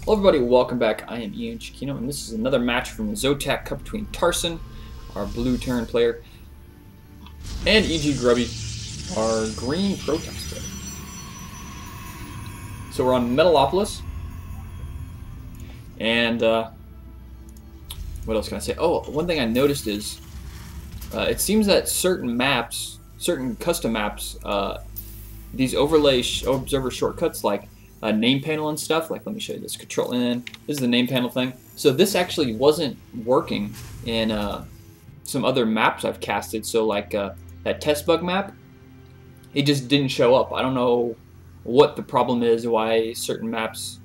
Hello everybody, welcome back. I am Ian Chiquino, and this is another match from the Zotac Cup between Tarson, our blue Terran player, and E.G. Grubby, our green Protoss player. So we're on Metalopolis, and what else can I say? Oh, one thing I noticed is it seems that certain maps, certain custom maps, these overlay observer shortcuts like name panel and stuff, like let me show you this, Control N, this is the name panel thing. So this actually wasn't working in some other maps I've casted, so like that test bug map, it just didn't show up. I don't know what the problem is, why certain maps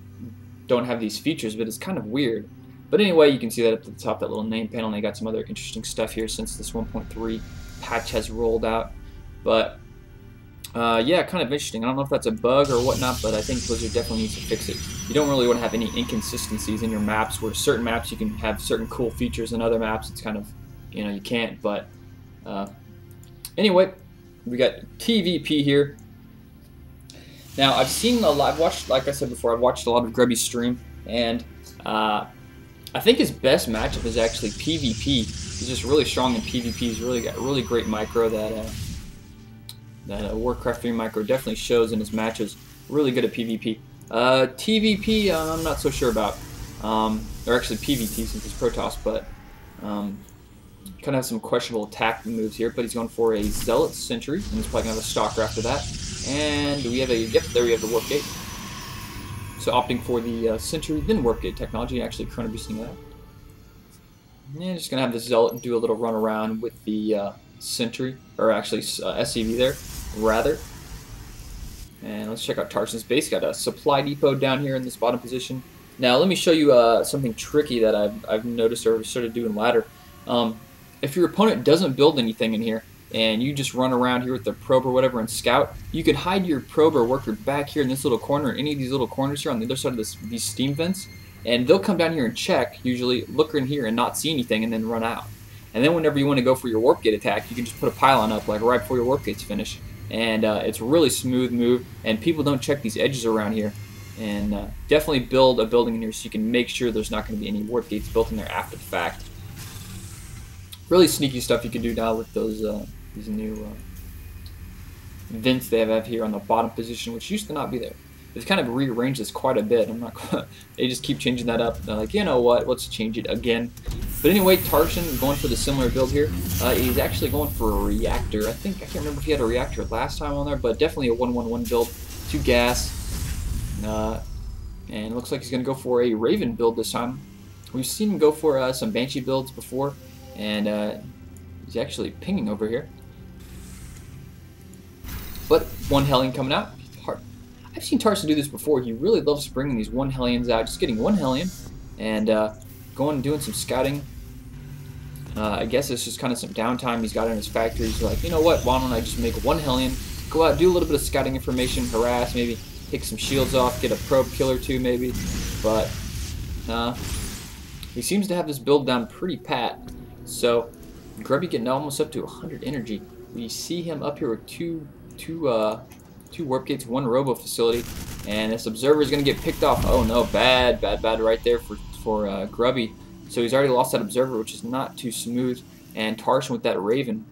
don't have these features, but it's kind of weird. But anyway, you can see that at the top, that little name panel, and they got some other interesting stuff here since this 1.3 patch has rolled out. But yeah, kind of interesting. I don't know if that's a bug or whatnot, but I think Blizzard definitely needs to fix it. You don't really want to have any inconsistencies in your maps, where certain maps you can have certain cool features, and other maps it's kind of, you know, you can't. But anyway, we got TVP here. Now, I've seen a lot, I've watched, like I said before, I've watched a lot of Grubby's stream, and I think his best matchup is actually PvP. He's just really strong in PvP. He's really got really great micro that Warcraft 3 micro definitely shows in his matches. Really good at PvP. TVP, I'm not so sure about. Or actually PvT since it's Protoss, but kind of has some questionable attack moves here. But he's going for a Zealot Sentry, and he's probably going to have a Stalker after that. And we have a, yep, there we have the Warp Gate. So opting for the Sentry, then Warp Gate technology, actually chrono boosting that. And just going to have the Zealot do a little run around with the Sentry, or actually SCV there, rather. And let's check out Tarson's base. Got a supply depot down here in this bottom position. Now let me show you something tricky that I've noticed or started doing ladder. If your opponent doesn't build anything in here, and you just run around here with the probe or whatever and scout, you could hide your probe or worker back here in this little corner, any of these little corners here on the other side of these steam vents, and they'll come down here and check, usually look in here and not see anything, and then run out. And then whenever you want to go for your warp gate attack, you can just put a pylon up like right before your warp gates finish, and it's a really smooth move, and people don't check these edges around here. And definitely build a building in here so you can make sure there's not going to be any warp gates built in there after the fact. Really sneaky stuff you can do now with those these new vents they have here on the bottom position, which used to not be there. They've kind of rearranged this quite a bit. I'm not. They just keep changing that up. They're like, you know what? Let's change it again. But anyway, Tarson going for the similar build here. He's actually going for a reactor. I can't remember if he had a reactor last time on there, but definitely a 1-1-1 build. 2 gas. And it looks like he's going to go for a Raven build this time. We've seen him go for some Banshee builds before, and he's actually pinging over here. But 1 Hellion coming out. I've seen Tarson do this before. He really loves bringing these 1 Hellions out, just getting 1 Hellion and going and doing some scouting. I guess it's just kind of some downtime he's got in his factory. He's like, you know what, why don't I just make 1 Hellion, go out, do a little bit of scouting information, harass, maybe take some shields off, get a probe killer too maybe. But he seems to have this build down pretty pat. So Grubby getting almost up to 100 energy. We see him up here with two warp gates, 1 robo facility, and this observer is going to get picked off. Oh no, bad right there for Grubby. So he's already lost that observer, which is not too smooth, and Tarson with that Raven.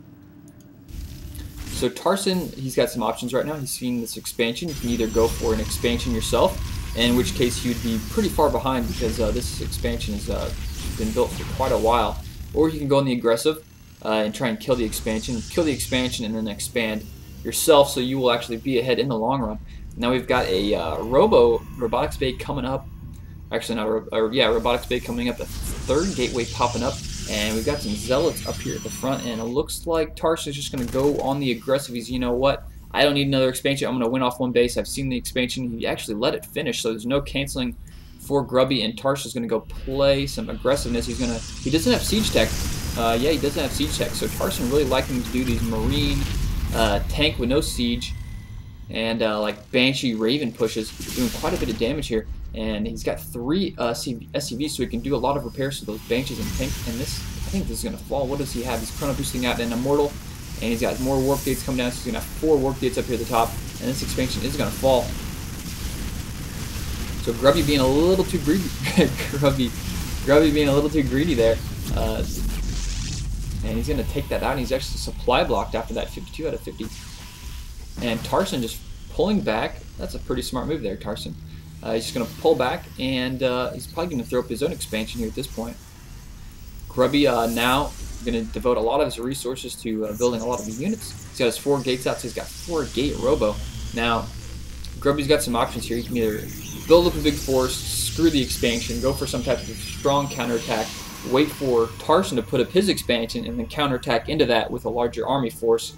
So Tarson, he's got some options right now. He's seeing this expansion. You can either go for an expansion yourself, in which case you'd be pretty far behind because this expansion has been built for quite a while, or you can go on the aggressive and try and kill the expansion, and then expand yourself, so you will actually be ahead in the long run. Now we've got a robotics bay coming up. Actually, not robotics bay coming up. A 3rd gateway popping up, and we've got some zealots up here at the front. And it looks like Tarson's just going to go on the aggressive. He's, you know what? I don't need another expansion. I'm going to win off 1 base. I've seen the expansion. He actually let it finish, so there's no canceling for Grubby. And Tarson's going to go play some aggressiveness. He doesn't have siege tech. Yeah, he doesn't have siege tech. So Tarson really liking to do these marine. Tank with no siege, and like Banshee Raven pushes, doing quite a bit of damage here. And he's got 3 SCVs, so he can do a lot of repairs to those Banshees and tank. And this, I think this is going to fall. What does he have? He's chrono boosting out an Immortal, and he's got more warp gates coming down, so he's going to have 4 warp gates up here at the top. And this expansion is going to fall. So Grubby being a little too greedy. Grubby being a little too greedy there. And he's going to take that out, and he's actually supply blocked after that 52 out of 50. And Tarson just pulling back. That's a pretty smart move there, Tarson. He's just going to pull back, and he's probably going to throw up his own expansion here at this point. Grubby now going to devote a lot of his resources to building a lot of units. He's got his 4 gates out, so he's got 4 gate robo. Now, Grubby's got some options here. He can either build up a big force, screw the expansion, go for some type of strong counterattack, wait for Tarson to put up his expansion, and then counterattack into that with a larger army force.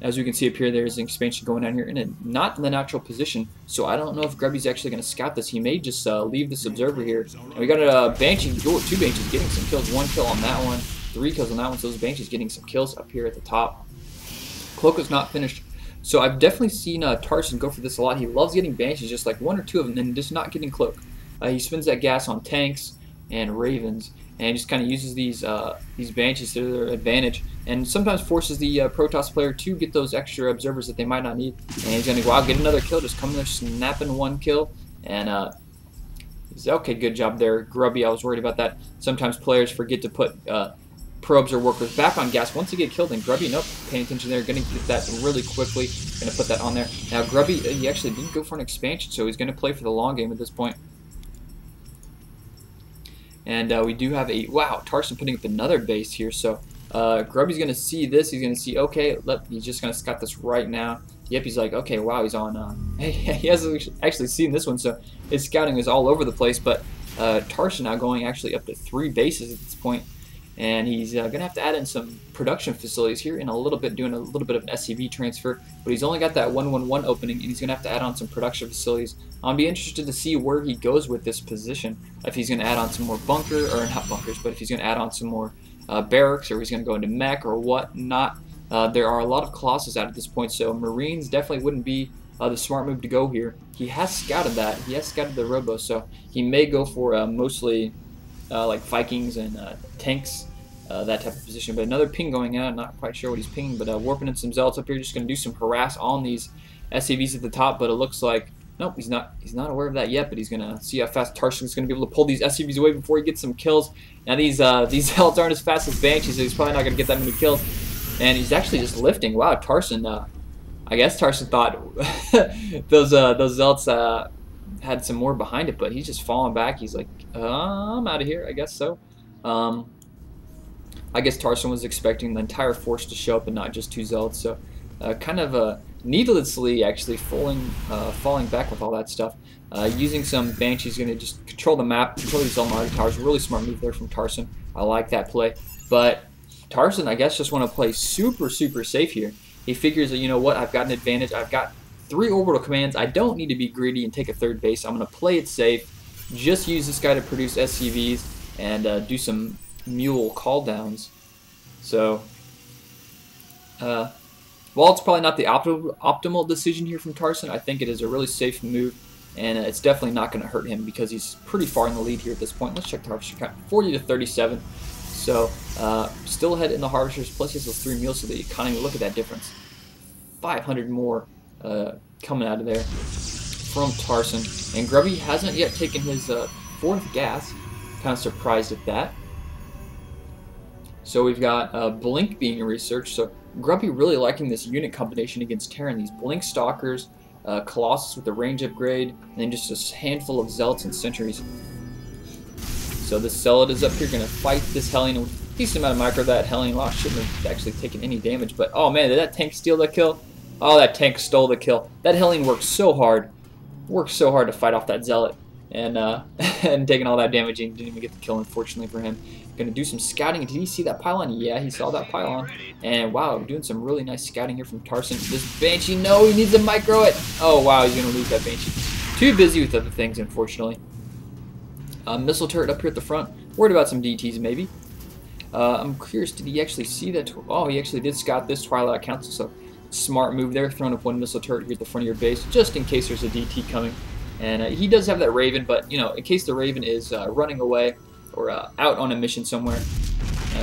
As we can see up here, there's an expansion going on here, and not in the natural position, so I don't know if Grubby's actually going to scout this. He may just leave this observer here. And we got a Banshee, 2 Banshees getting some kills, 1 kill on that one, 3 kills on that one, so those Banshees getting some kills up here at the top. Cloak is not finished, so I've definitely seen Tarson go for this a lot. He loves getting Banshees, just like 1 or 2 of them, and just not getting Cloak. He spends that gas on tanks and Ravens, and just kind of uses these Banshees to their advantage, and sometimes forces the Protoss player to get those extra observers that they might not need. And he's going to go out, get another kill, just come there, snapping 1 kill, and he's okay. Good job there, Grubby. I was worried about that. Sometimes players forget to put probes or workers back on gas once they get killed, and Grubby, nope, paying attention there, going to get that really quickly, going to put that on there. Now Grubby, he actually didn't go for an expansion, so he's going to play for the long game at this point. And we do have a, wow, Tarson putting up another base here. So Grubby's going to see this. He's going to see, okay, he's just going to scout this right now. Yep, he's like, okay, wow, he's on. He hasn't actually seen this one, so his scouting is all over the place. But Tarson now going actually up to 3 bases at this point. And he's going to have to add in some production facilities here in a little bit, doing a little bit of an SCV transfer. But he's only got that 111 opening, and he's going to have to add on some production facilities. I'll be interested to see where he goes with this position. If he's going to add on some more bunker, or not bunkers, but if he's going to add on some more barracks, or he's going to go into mech, or what not. There are a lot of Colossus out at this point, so Marines definitely wouldn't be the smart move to go here. He has scouted that. He has scouted the Robo, so he may go for mostly like Vikings and tanks, that type of position. But another ping going out, not quite sure what he's pinging, but warping in some zealots up here, just going to do some harass on these SCVs at the top. But it looks like, nope, he's not aware of that yet, but he's going to see how fast Tarson's going to be able to pull these SCVs away before he gets some kills. Now these zealots aren't as fast as Banshees, so he's probably not going to get that many kills. And he's actually just lifting. Wow, Tarson, I guess Tarson thought those zealots had some more behind it, but he's just falling back. He's like, I'm out of here, I guess so. I guess Tarson was expecting the entire force to show up and not just 2 zealots, so kind of needlessly actually falling back with all that stuff. Using some Banshees, going to just control the map, control these Elmari towers. Really smart move there from Tarson. I like that play. But Tarson, I guess, just want to play super safe here. He figures that, you know what, I've got an advantage. I've got 3 orbital commands. I don't need to be greedy and take a 3rd base. I'm going to play it safe. Just use this guy to produce SCVs and do some mule call downs. So while it's probably not the optimal decision here from Tarson, I think it is a really safe move, and it's definitely not going to hurt him because he's pretty far in the lead here at this point. Let's check the harvester count, 40 to 37. So still ahead in the harvesters, plus he has those 3 mules, so the economy, look at that difference. 500 more coming out of there from Tarson. And Grubby hasn't yet taken his 4th gas. Kind of surprised at that. So we've got Blink being researched. So Grubby really liking this unit combination against Terran. These Blink Stalkers, Colossus with the range upgrade, and then just a handful of Zealots and Sentries. So this Zealot is up here going to fight this Hellion with a decent amount of micro. That Hellion loss shouldn't have actually taken any damage. But oh man, did that tank steal the kill? Oh, that tank stole the kill. That Hellion worked so hard. Worked so hard to fight off that Zealot. And and taking all that damage, and didn't even get the kill, unfortunately for him. Going to do some scouting. Did he see that pylon? Yeah, he saw that pylon. And wow, doing some really nice scouting here from Tarson. This Banshee, no, he needs to micro it. Oh wow, he's going to lose that Banshee. Too busy with other things, unfortunately. Missile turret up here at the front. Worried about some DTs, maybe. I'm curious, did he actually see that? Oh, he actually did scout this Twilight Council, so smart move there. Throwing up 1 missile turret here at the front of your base, just in case there's a DT coming. And he does have that Raven, but you know, in case the Raven is running away or out on a mission somewhere,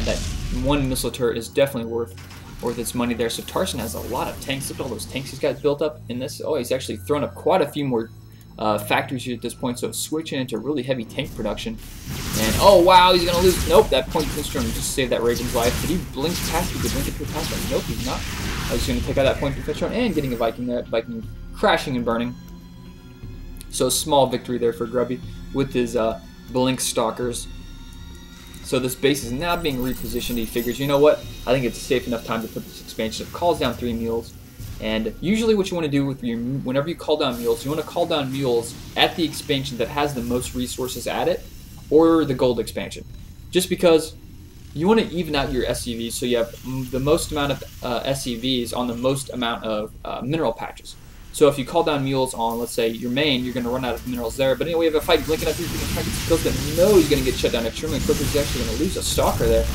that 1 missile turret is definitely worth its money there. So Tarson has a lot of tanks. Look at all those tanks he's got built up in this. Oh, he's actually thrown up quite a few more factories here at this point, so switching into really heavy tank production. And oh wow, he's gonna lose. Nope, that point Pinstrom just saved that Raven's life. Did he blink past? He could blink it through past him. Nope, he's not. I was gonna take out that point Pinstrom and getting a Viking there. Viking crashing and burning. So small victory there for Grubby with his blink stalkers. So this base is now being repositioned. He figures, you know what? I think it's safe enough time to put this expansion. It calls down 3 mules. And usually what you want to do with whenever you call down mules, you want to call down mules at the expansion that has the most resources at it, or the gold expansion. Just because you want to even out your SCVs so you have the most amount of SCVs on the most amount of mineral patches. So if you call down mules on, let's say, your main, you're going to run out of minerals there. But anyway, we have a fight blinking up here. He's going to try to get some kills, but no, he's going to get shut down extremely quickly. He's actually going to lose a stalker there.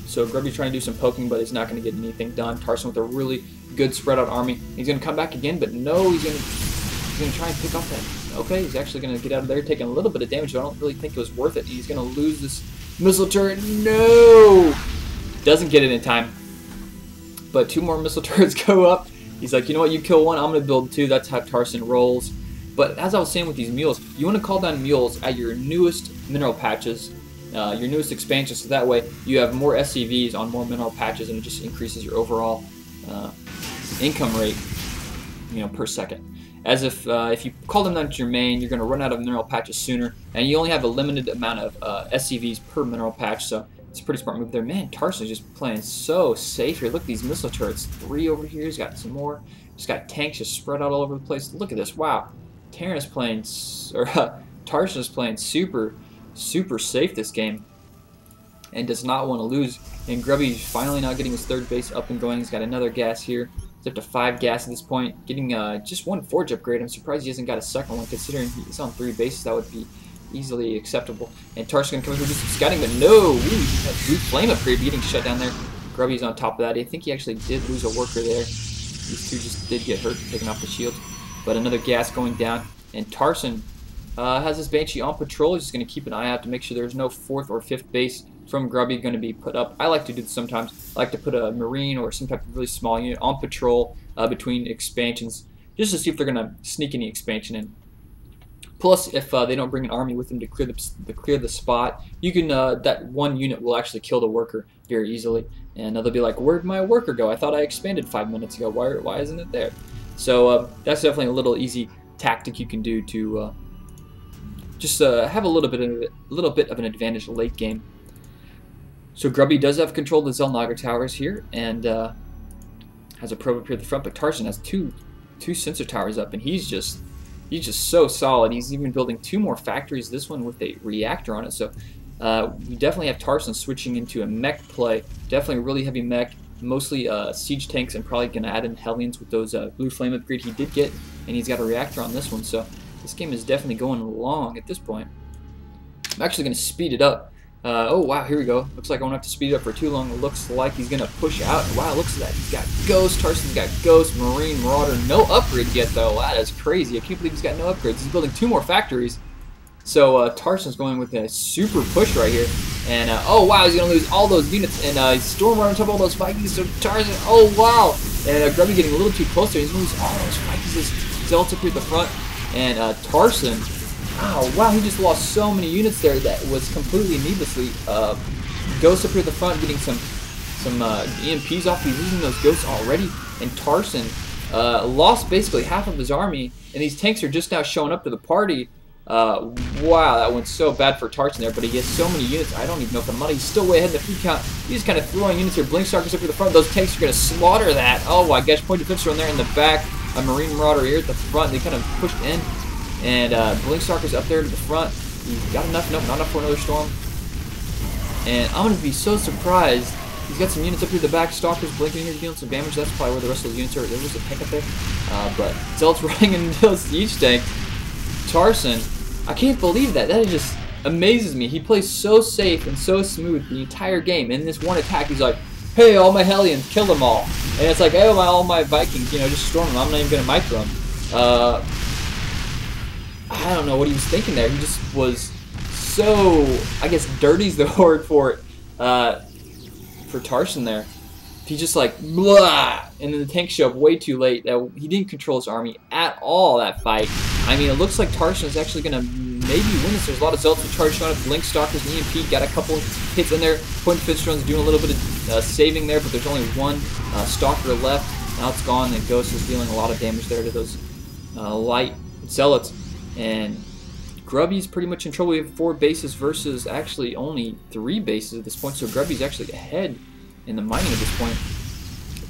So Grubby's trying to do some poking, but he's not going to get anything done. Tarson with a really good spread out army. He's going to come back again, but no, he's going to try and pick off that. Okay, he's actually going to get out of there, taking a little bit of damage, but I don't really think it was worth it. He's going to lose this missile turret. No! Doesn't get it in time. But 2 more missile turrets go up. He's like, you know what, you kill 1, I'm going to build 2. That's how Tarson rolls. But as I was saying with these mules, you want to call down mules at your newest mineral patches, your newest expansions, so that way you have more SCVs on more mineral patches, and it just increases your overall income rate, per second. As if you call them down to your main, you're going to run out of mineral patches sooner, and you only have a limited amount of SCVs per mineral patch, so it's a pretty smart move there. Man, Tarson's just playing so safe here. Look at these missile turrets. 3 over here. He's got some more. He's got tanks just spread out all over the place. Look at this. Wow. Tarson is playing super, super safe this game and does not want to lose. And Grubby's finally now getting his 3rd base up and going. He's got another gas here. He's up to 5 gas at this point. Getting just 1 forge upgrade. I'm surprised he hasn't got a second one, considering he's on 3 bases. That would be easily acceptable. And Tarson's going to come in here and do some scouting, but no! Ooh, that blue flame upgrade getting shut down there. Grubby's on top of that. I think he actually did lose a worker there. These 2 just did get hurt, taking off the shield. But another gas going down. And Tarson has his Banshee on patrol. He's just going to keep an eye out to make sure there's no 4th or 5th base from Grubby going to be put up. I like to do this sometimes. I like to put a Marine or some type of really small unit on patrol between expansions, just to see if they're going to sneak any expansion in. Plus, if they don't bring an army with them to clear the spot, you can that 1 unit will actually kill the worker very easily, and they'll be like, "Where'd my worker go? I thought I expanded 5 minutes ago. Why isn't it there?" So that's definitely a little easy tactic you can do to just have a little bit of an advantage late game. So Grubby does have control of the Zelnaga towers here, and has a probe up here at the front. But Tarson has two sensor towers up, and he's just so solid. He's even building 2 more factories, this one with a reactor on it. So we definitely have Tarson switching into a mech play. Definitely a really heavy mech, mostly siege tanks, and probably going to add in Hellions with those blue flame upgrade he did get. And he's got a reactor on this one. So this game is definitely going along at this point. I'm actually going to speed it up. Oh wow, here we go. Looks like I won't have to speed it up for too long. It looks like he's going to push out. Wow, looks at that. He's got Ghost. Tarson's got Ghost, Marine, Marauder. No upgrades yet, though. That is crazy. I can't believe he's got no upgrades. He's building 2 more factories. So Tarson's going with a super push right here. And oh wow, he's going to lose all those units. And Storm right on top of all those Vikings. So Tarson, oh wow. And Grubby getting a little too close there. He's going to lose all those Vikings. His Zealots up here at the front. And Tarson, wow, he just lost so many units there that was completely needlessly. Ghost up here at the front getting some EMPs off. He's losing those Ghosts already. And Tarson lost basically half of his army. And these tanks are just now showing up to the party. Wow, that went so bad for Tarson there, but he has so many units, I don't even know if the money. He's still way ahead in the food count. He's kind of throwing units here. Blink Stalkers up here at the front. Those tanks are going to slaughter that. Oh my gosh, point defense on there in the back. A Marine Marauder here at the front. They kind of pushed in. And Blink Stalkers up there to the front. He's got enough. Nope, not enough for another storm. And I'm going to be so surprised. He's got some units up here at the back. Stalkers blinking here, dealing some damage. That's probably where the rest of the units are. There was a tank up there. But Zealot's running into those siege tanks. Tarson, I can't believe that. That just amazes me. He plays so safe and so smooth the entire game. In this one attack, he's like, hey, all my Hellions, kill them all. And it's like, hey, all my Vikings, just storm them. I'm not even going to micro them. I don't know what he was thinking there. He just was so, I guess, dirty's the word for it, for Tarson there. He just like, blah, and then the tank showed up way too late. He didn't control his army at all that fight. I mean, it looks like Tarson is actually going to maybe win this. There's a lot of Zealots with charge showing up. Blink Stalkers and EMP got a couple hits in there. Point defense drones doing a little bit of saving there, but there's only one Stalker left. Now it's gone, and Ghost is dealing a lot of damage there to those light Zealots. And Grubby's pretty much in trouble. We have 4 bases versus actually only 3 bases at this point, so Grubby's actually ahead in the mining at this point.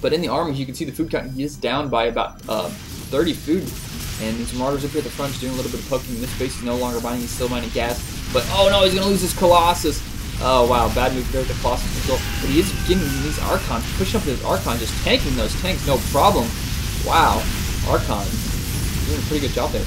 But in the armies, you can see the food count, he is down by about 30 food. And these Marauders up here at the front is doing a little bit of poking. This base is no longer mining, he's still mining gas. But oh no, he's going to lose his Colossus. Oh wow, bad move there with the Colossus control. But he is getting these Archons, pushing up his Archon, just tanking those tanks, no problem. Wow, Archon doing a pretty good job there.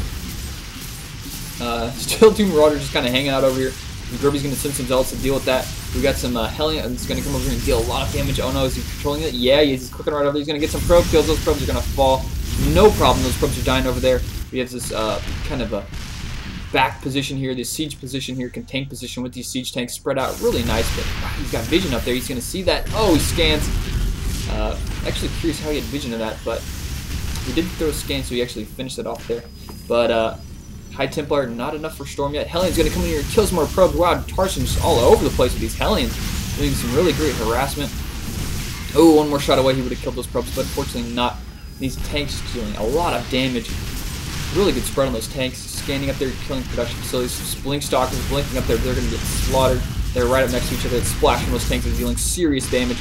Still 2 Marauders just kind of hanging out over here. Grubby's going to send some Zealots to deal with that. We got some Hellions going to come over here and deal a lot of damage. Oh no, is he controlling it? Yeah, he's clicking right over there. He's going to get some probe kills. Those probes are going to fall. No problem, those probes are dying over there. We have this kind of a back position here, this siege position here, contained position with these siege tanks spread out really nice. But wow, he's got vision up there. He's going to see that. Oh, he scans. Actually curious how he had vision of that, but he did throw a scan, so he actually finished it off there. But High Templar, not enough for Storm yet. Hellions going to come in here and kill some more probes. Wow, Tarson's all over the place with these Hellions, doing some really great harassment. Oh, one more shot away, he would have killed those probes, but unfortunately not. These tanks dealing a lot of damage. Really good spread on those tanks. Scanning up there, killing production facilities. Blink Stalkers blinking up there, they're going to get slaughtered. They're right up next to each other. It's splashing those tanks, are dealing serious damage.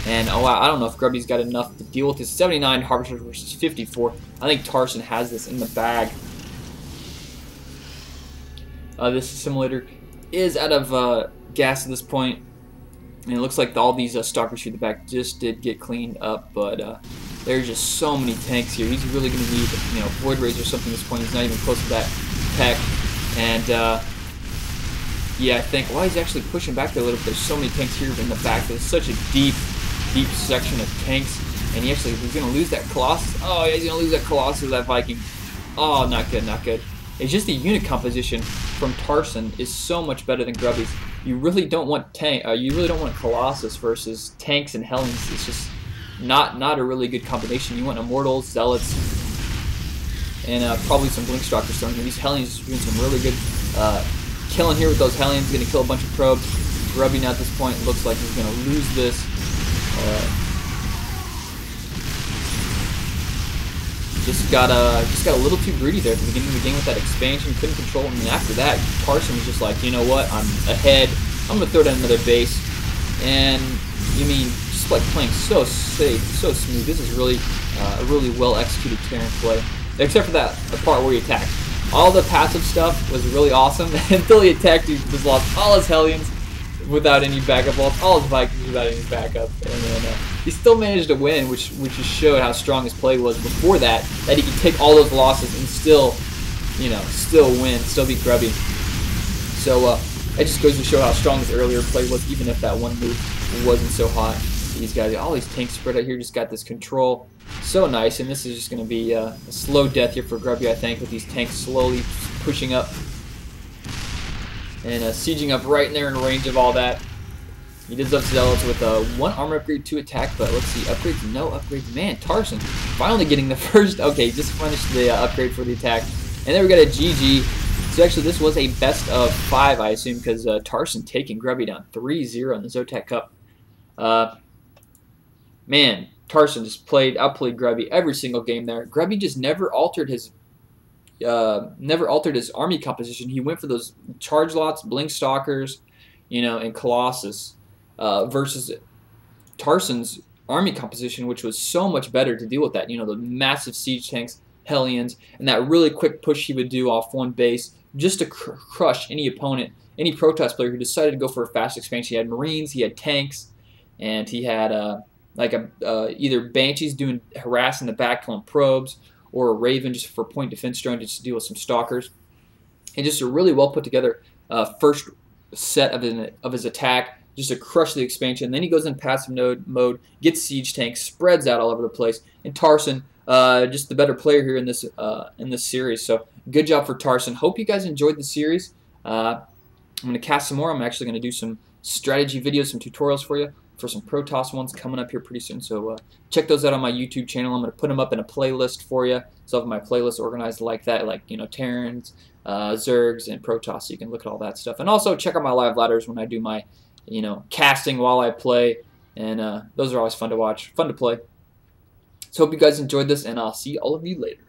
And oh wow, I don't know if Grubby's got enough to deal with this. 79 Harvester versus 54. I think Tarson has this in the bag. This simulator is out of gas at this point, and it looks like all these Stalkers through the back just did get cleaned up, but there's just so many tanks here. He's really going to need, you know, Void Rays or something at this point. He's not even close to that tech, and yeah, I think he's actually pushing back there a little bit. There's so many tanks here in the back. There's such a deep section of tanks, and he's going to lose that Colossus. Oh yeah, he's going to lose that Colossus, that Viking. Oh, not good, not good. It's just the unit composition from Tarson is so much better than Grubby's. You really don't want Colossus versus tanks and Hellions. It's just not a really good combination. You want Immortals, Zealots, and probably some Blink Stalkers throwing here. These Hellions are doing some really good killing here with those Hellions. Going to kill a bunch of probes. Grubby now at this point looks like he's going to lose this. Just got a little too greedy there at the beginning of the game with that expansion. Couldn't control him, and after that, Tarson was just like, you know what? I'm ahead. I'm gonna throw down another base, and you mean just like playing so safe, so smooth. This is really a really well executed clearance play, except for that part where he attacked. All the passive stuff was really awesome until he attacked. He just lost all his Hellions without any backup, lost all his Vikings without any backup, and then he still managed to win, which just showed how strong his play was before that he could take all those losses and still, you know, still win, still beat Grubby. So it just goes to show how strong his earlier play was, even if that one move wasn't so hot. These guys, all these tanks spread out here, just got this control. So nice, and this is just going to be a slow death here for Grubby, I think, with these tanks slowly pushing up and sieging up right in there in range of all that. He does up Zealots with 1 armor upgrade, 2 attack, but let's see, upgrades, no upgrades. Man, Tarson finally getting the first, okay, just finished the upgrade for the attack. And then we got a GG. So actually this was a best of 5, I assume, because Tarson taking Grubby down 3-0 in the Zotac Cup. Man, Tarson just outplayed Grubby every single game there. Grubby just never altered his army composition. He went for those charge lots, Blink Stalkers, you know, and Colossus. Versus Tarson's army composition, which was so much better to deal with that. You know, the massive siege tanks, Hellions, and that really quick push he would do off one base just to crush any opponent, any Protoss player who decided to go for a fast expansion. He had Marines, he had tanks, and he had either Banshees doing harass in the back, killing probes, or a Raven just for point defense drone just to deal with some Stalkers. And just a really well put together first set of his attack, just to crush the expansion. Then he goes in passive mode, gets siege tanks, spreads out all over the place. And Tarson, just the better player here in this series. So good job for Tarson. Hope you guys enjoyed the series. I'm going to cast some more. I'm actually going to do some strategy videos, some tutorials for you for some Protoss ones coming up here pretty soon. So check those out on my YouTube channel. I'm going to put them up in a playlist for you. So I have my playlist organized like that, like, you know, Terrans, Zergs, and Protoss, so you can look at all that stuff. And also check out my live ladders when I do my, you know, casting while I play, and those are always fun to watch, fun to play. So hope you guys enjoyed this, and I'll see all of you later.